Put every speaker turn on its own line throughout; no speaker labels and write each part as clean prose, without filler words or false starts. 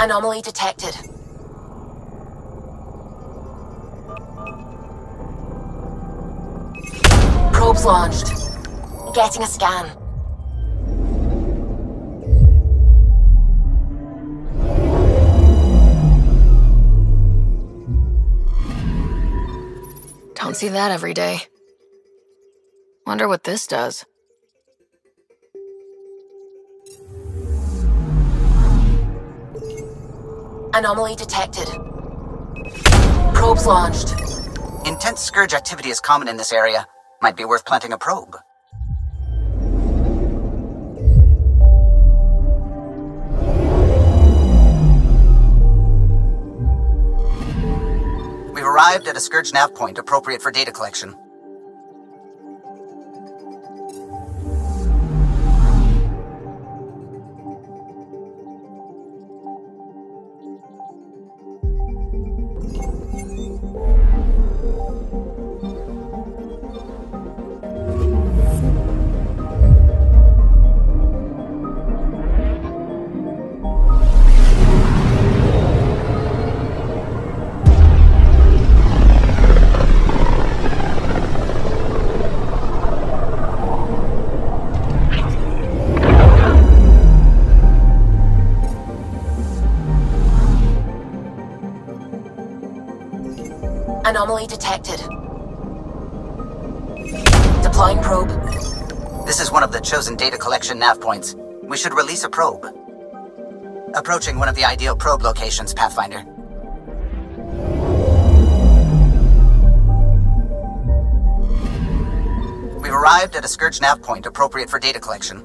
Anomaly detected. Probes launched. Getting a scan.
Don't see that every day. Wonder what this does.
Anomaly detected. Probes launched.
Intense scourge activity is common in this area. Might be worth planting a probe. We've arrived at a scourge nav point appropriate for data collection.
Anomaly detected. Deploying probe.
This is one of the chosen data collection nav points. We should release a probe. Approaching one of the ideal probe locations, Pathfinder. We've arrived at a scourge nav point appropriate for data collection.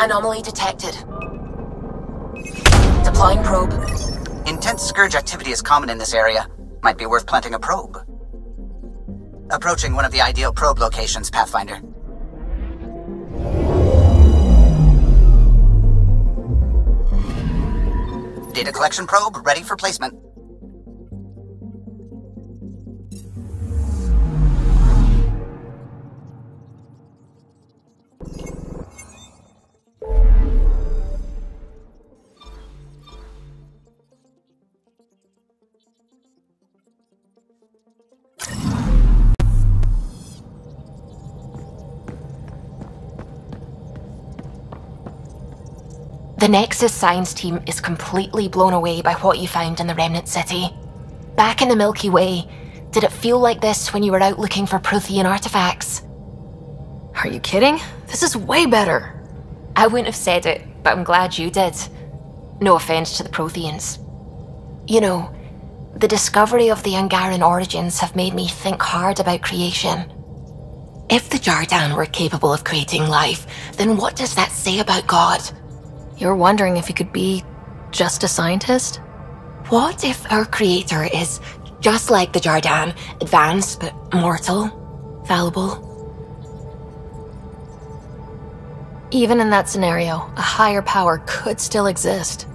Anomaly detected. Deploying probe.
Intense scourge activity is common in this area. Might be worth planting a probe. Approaching one of the ideal probe locations, Pathfinder. Data collection probe ready for placement.
The Nexus science team is completely blown away by what you found in the Remnant City. Back in the Milky Way, did it feel like this when you were out looking for Prothean artifacts?
Are you kidding? This is way better.
I wouldn't have said it, but I'm glad you did. No offense to the Protheans. You know, the discovery of the Angaran origins have made me think hard about creation. If the Jardan were capable of creating life, then what does that say about God?
You're wondering if you could be just a scientist?
What if our creator is just like the Jardan, advanced but mortal, fallible?
Even in that scenario, a higher power could still exist.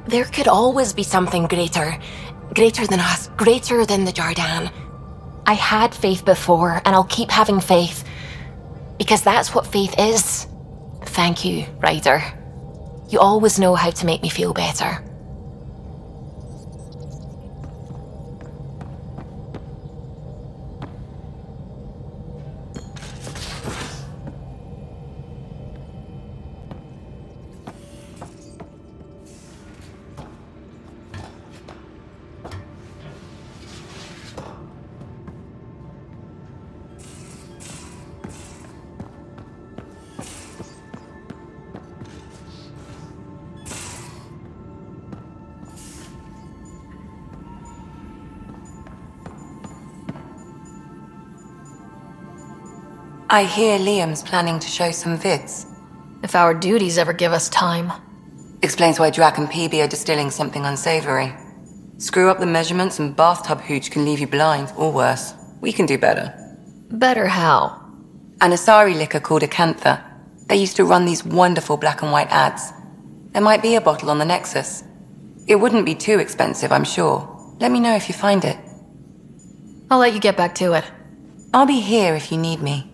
There could always be something greater. Greater than us, greater than the Jardan. I had faith before, and I'll keep having faith. Because that's what faith is. Thank you, Ryder. You always know how to make me feel better.
I hear Liam's planning to show some vids.
If our duties ever give us time.
Explains why Drac and PB are distilling something unsavory. Screw up the measurements and bathtub hooch can leave you blind, or worse. We can do better.
Better how?
An Asari liquor called Acantha. They used to run these wonderful black and white ads. There might be a bottle on the Nexus. It wouldn't be too expensive, I'm sure. Let me know if you find it.
I'll let you get back to it.
I'll be here if you need me.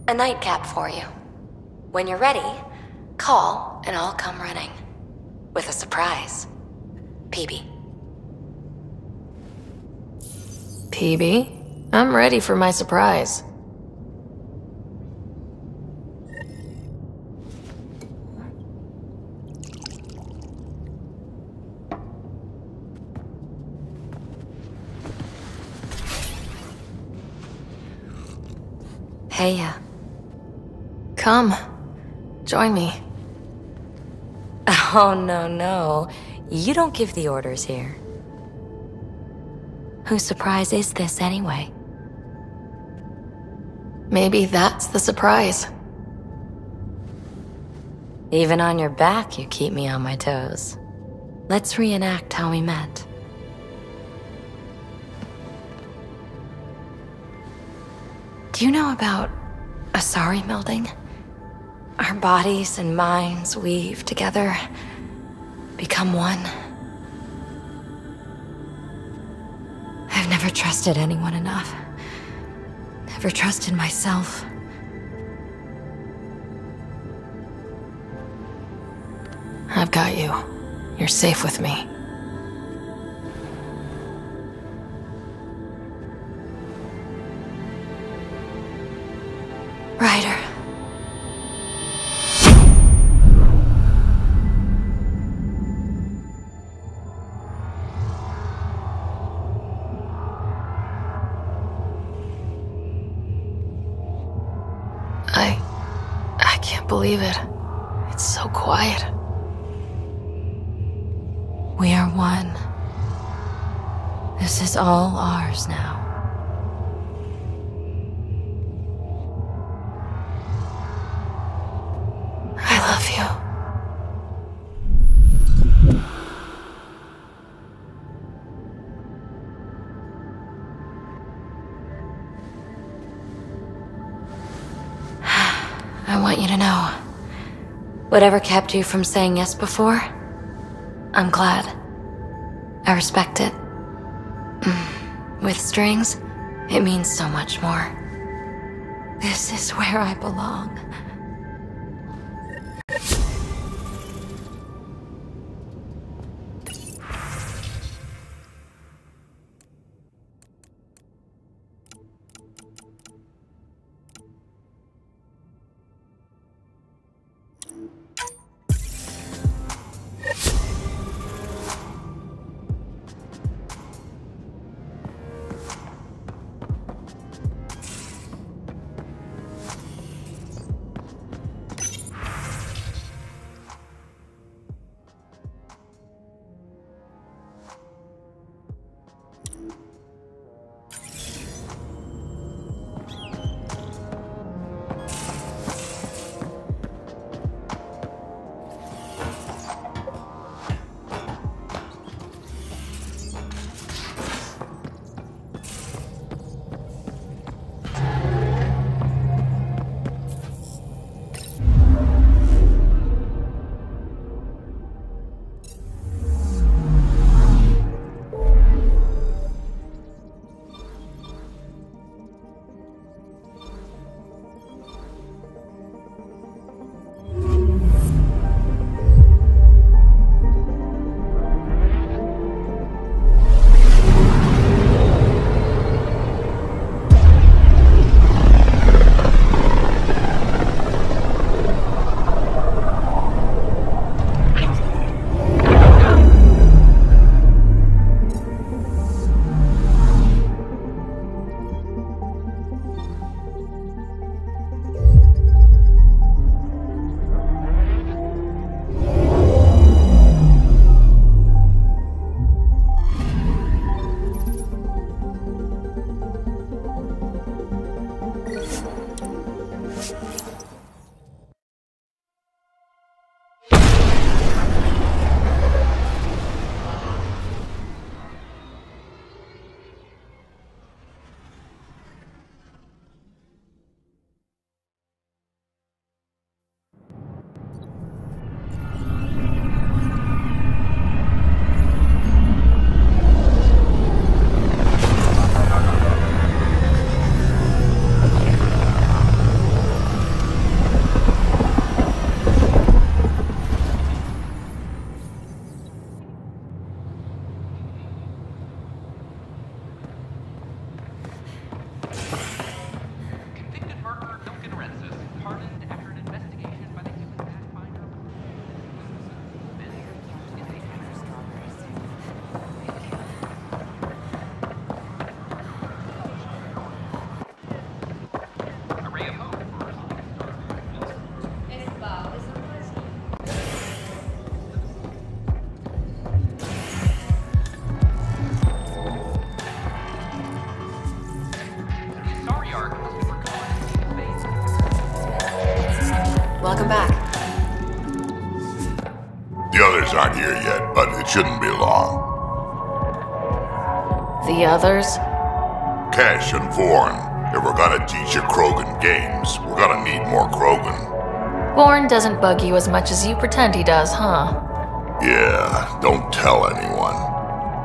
A nightcap for you. When you're ready, call and I'll come running. With a surprise. PB. PB? I'm ready for my surprise. Hey, come. Join me.
Oh, no. You don't give the orders here. Whose surprise is this, anyway?
Maybe that's the surprise.
Even on your back, you keep me on my toes. Let's reenact how we met.
Do you know about Asari melding? Our bodies and minds weave together, become one. I've never trusted anyone enough. Never trusted myself. I've got you. You're safe with me.
believe it. It's so quiet.
We are one. This is all ours now.
I love you.
I want you to know, whatever kept you from saying yes before, I'm glad. I respect it. With strings, it means so much more. This is where I belong.
Welcome back.
The others aren't here yet, but it shouldn't be long.
The others?
Cash and Vorn. If we're gonna teach you Krogan games, we're gonna need more Krogan.
Born doesn't bug you as much as you pretend he does, huh?
Yeah, don't tell anyone.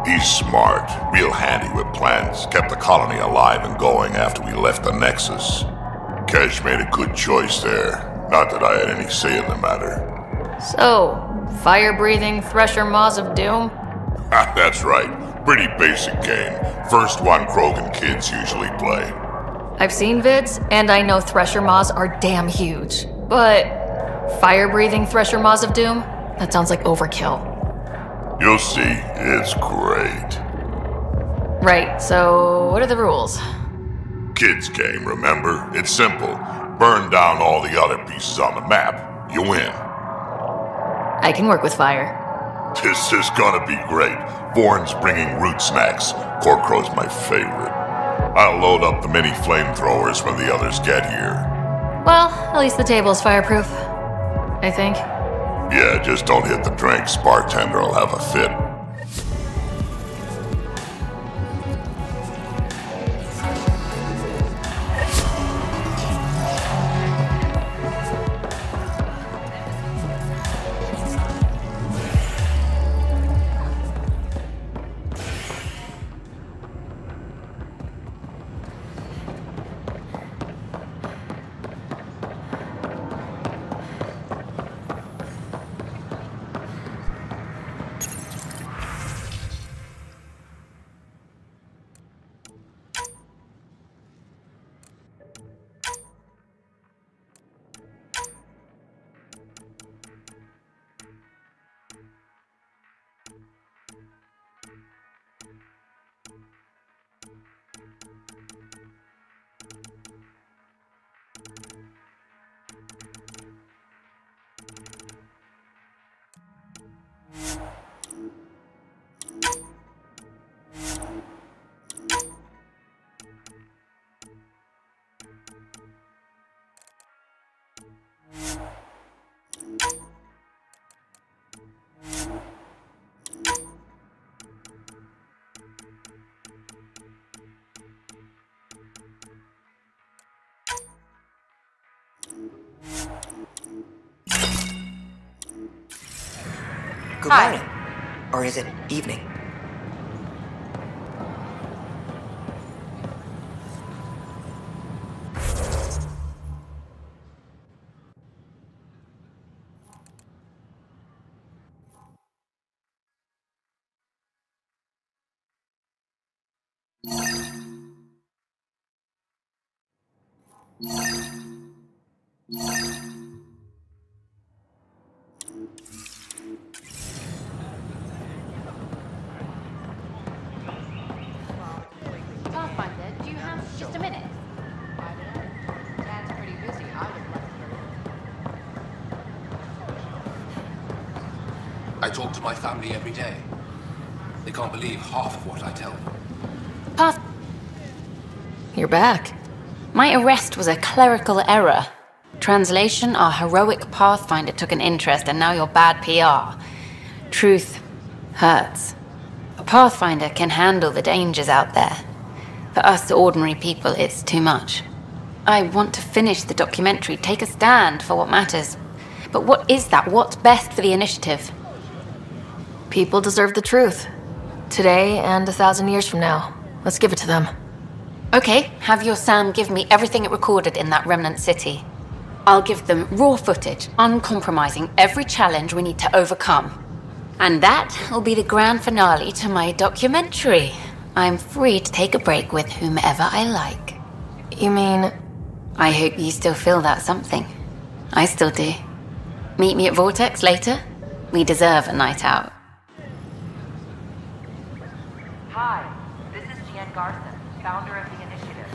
He's smart, real handy with plans, kept the colony alive and going after we left the Nexus. Cash made a good choice there. Not that I had any say in the matter.
So, fire-breathing Thresher Maws of Doom?
That's right. Pretty basic game. First one Krogan kids usually play.
I've seen vids, and I know Thresher Maws are damn huge. But fire-breathing Thresher Maws of Doom? That sounds like overkill.
You'll see. It's great.
Right, so what are the rules?
Kids game, remember? It's simple. Burn down all the other pieces on the map. You win.
I can work with fire.
This is gonna be great. Vorn's bringing root snacks. Corkrow's my favorite. I'll load up the mini flamethrowers when the others get here.
Well, at least the table's fireproof. I think.
Yeah, just don't hit the drinks. Bartender will have a fit.
Good morning. Or is it evening?
I talk to my family every day. They can't believe half of what I tell them.
Path. You're back. My arrest was a clerical error. Translation, our heroic Pathfinder took an interest and now you're bad PR. Truth hurts. A Pathfinder can handle the dangers out there. For us ordinary people, it's too much. I want to finish the documentary, take a stand for what matters. But what is that? What's best for the initiative?
People deserve the truth. Today and 1,000 years from now. Let's give it to them.
Okay, have your Sam give me everything it recorded in that remnant city. I'll give them raw footage, uncompromising every challenge we need to overcome. And that will be the grand finale to my documentary. I'm free to take a break with whomever I like.
You mean...
I hope you still feel that something. I still do. Meet me at Vortex later? We deserve a night out.
Hi, this is Jan Garson, founder of the initiative.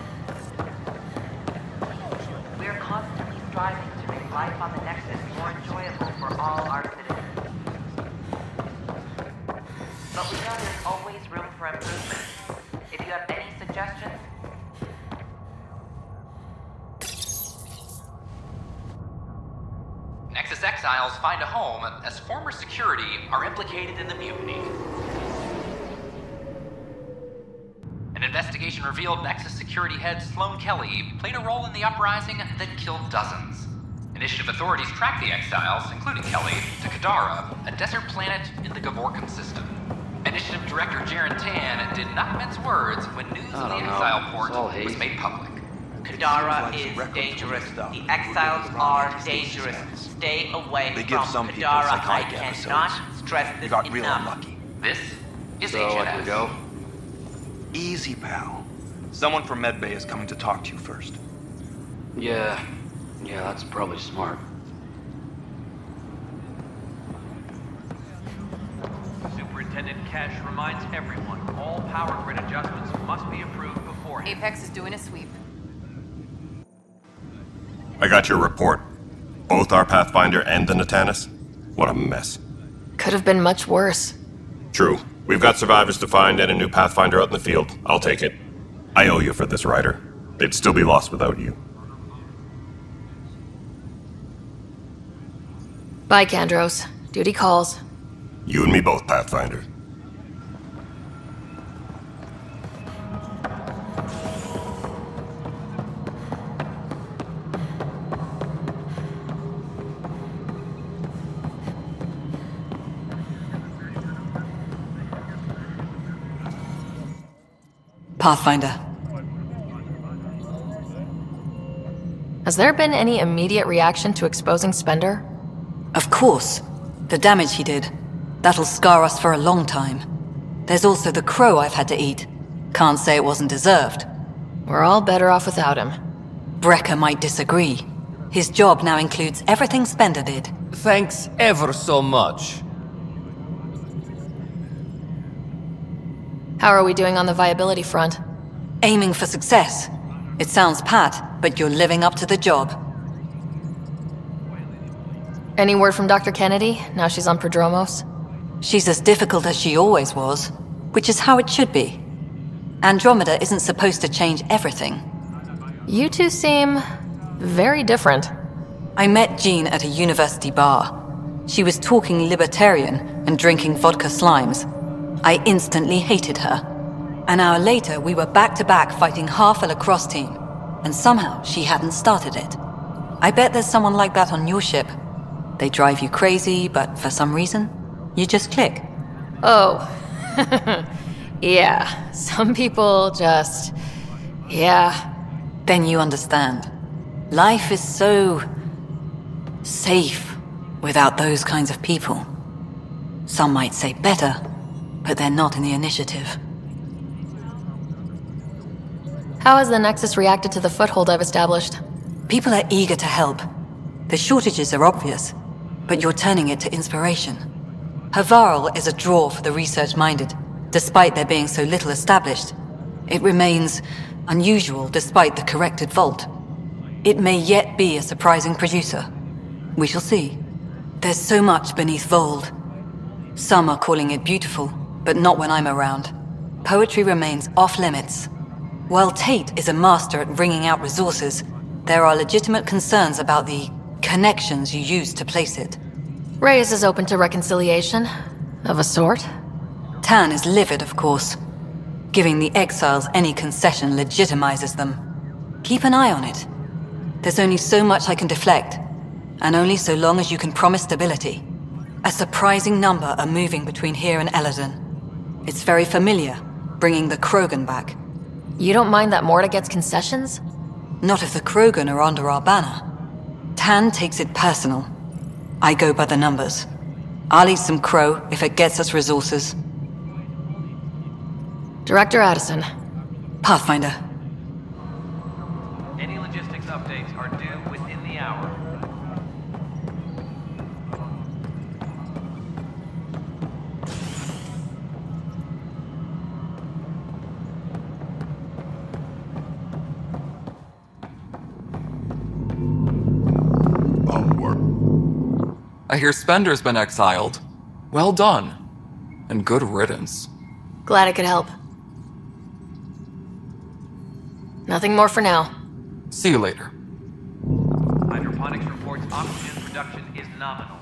We are constantly striving to make life on the Nexus more enjoyable for all our citizens. But we know there's always room for improvement. If you have any suggestions,
Nexus exiles find a home as former security are implicated in the mutiny. An investigation revealed Nexus security head Sloan Kelly played a role in the uprising that killed dozens. Initiative authorities tracked the exiles, including Kelly, to Kadara, a desert planet in the Gavorkan system. Initiative Director Jaren Tan did not mince words when news of the exile port was made public.
Kadara is dangerous. The exiles are dangerous. Stay away from Kadara. I cannot stress this enough.
Real unlucky.
This is
So,
HNS.
like we go? Easy, pal. Someone from Medbay is coming to talk to you first.
Yeah, that's probably smart.
Superintendent Cash reminds everyone all power grid adjustments must be approved beforehand.
Apex is doing a sweep.
I got your report.
Both our Pathfinder and the Natanis? What a mess.
Could have been much worse.
True. We've got survivors to find and a new Pathfinder out in the field. I'll take it. I owe you for this, Ryder. They'd still be lost without you.
Bye, Kandros. Duty calls.
You and me both, Pathfinder.
Pathfinder.
Has there been any immediate reaction to exposing Spender?
Of course. The damage he did. That'll scar us for a long time. There's also the crow I've had to eat. Can't say it wasn't deserved.
We're all better off without him.
Brecker might disagree. His job now includes everything Spender did.
Thanks ever so much.
How are we doing on the viability front?
Aiming for success. It sounds pat, but you're living up to the job.
Any word from Dr. Kennedy, now she's on Prodromos?
She's as difficult as she always was, which is how it should be. Andromeda isn't supposed to change everything.
You two seem very different.
I met Jean at a university bar. She was talking libertarian and drinking vodka slimes. I instantly hated her. An hour later, we were back-to-back fighting half a lacrosse team, and somehow she hadn't started it. I bet there's someone like that on your ship. They drive you crazy, but for some reason, you just click.
Oh. Yeah, some people just... yeah.
Then you understand. Life is so... safe without those kinds of people. Some might say better, but they're not in the initiative.
How has the Nexus reacted to the foothold I've established?
People are eager to help. The shortages are obvious, but you're turning it to inspiration. Havarl is a draw for the research-minded, despite there being so little established. It remains unusual despite the corrected vault. It may yet be a surprising producer. We shall see. There's so much beneath Vold. Some are calling it beautiful, but not when I'm around. Poetry remains off-limits. While Tate is a master at wringing out resources, there are legitimate concerns about the connections you use to place it.
Reyes is open to reconciliation, of a sort.
Tan is livid, of course. Giving the exiles any concession legitimizes them. Keep an eye on it. There's only so much I can deflect, and only so long as you can promise stability. A surprising number are moving between here and Eladon. It's very familiar, bringing the Krogan back.
You don't mind that Morta gets concessions?
Not if the Krogan are under our banner. Tan takes it personal. I go by the numbers. I'll eat some crow if it gets us resources.
Director Addison.
Pathfinder.
Any logistics updates are due within the hour.
I hear Spender's been exiled. Well done. And good riddance.
Glad I could help. Nothing more for now.
See you later.
Hydroponics reports oxygen production is nominal.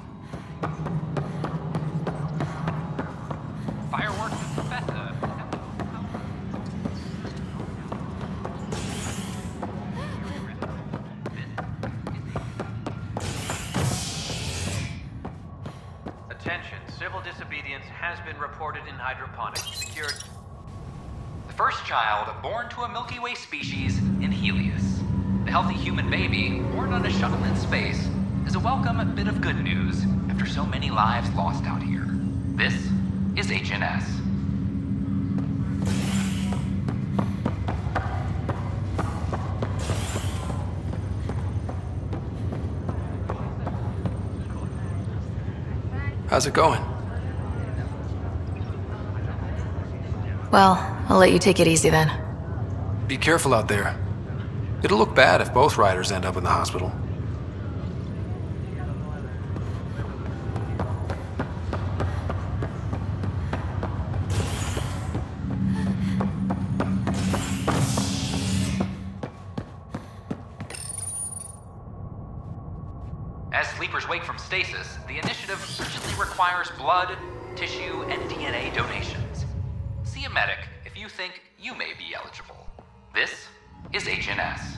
Fireworks and Professor.
Attention, civil disobedience has been reported in hydroponics. Secured.
The first child born to a Milky Way species in Helios. The healthy human baby, born on a shuttle in space, is a welcome bit of good news after so many lives lost out here. This is HNS.
How's it going?
Well, I'll let you take it easy then.
Be careful out there. It'll look bad if both riders end up in the hospital.
neighbors wake from stasis, the initiative urgently requires blood, tissue, and DNA donations. See a medic if you think you may be eligible. This is HNS.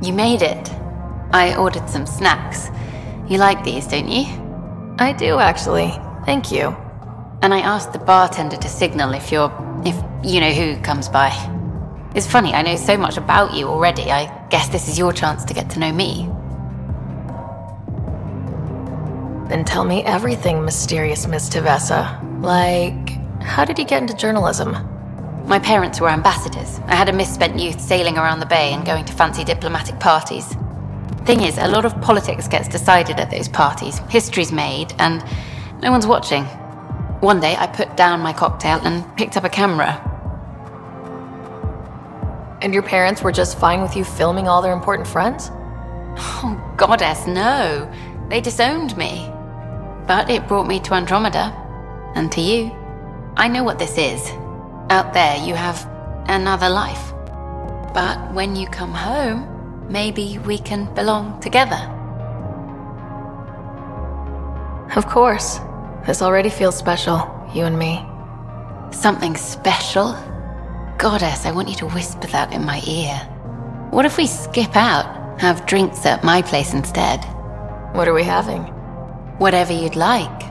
You made it. I ordered some snacks. You like these, don't you?
I do, actually. Thank you.
And I asked the bartender to signal if you know who comes by. It's funny, I know so much about you already. I guess this is your chance to get to know me.
Then tell me everything, mysterious Miss Tevessa. Like, how did you get into journalism?
My parents were ambassadors. I had a misspent youth sailing around the bay and going to fancy diplomatic parties. Thing is, a lot of politics gets decided at those parties. History's made, and no one's watching. One day, I put down my cocktail and picked up a camera.
And your parents were just fine with you filming all their important friends?
Oh, goddess, no. They disowned me. But it brought me to Andromeda. And to you. I know what this is. Out there, you have another life. But when you come home, maybe we can belong together.
Of course. This already feels special, you and me.
Something special? Goddess, I want you to whisper that in my ear. What if we skip out, have drinks at my place instead?
What are we having?
Whatever you'd like.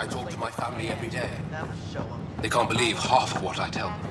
I talk to my family every day. They can't believe half of what I tell them.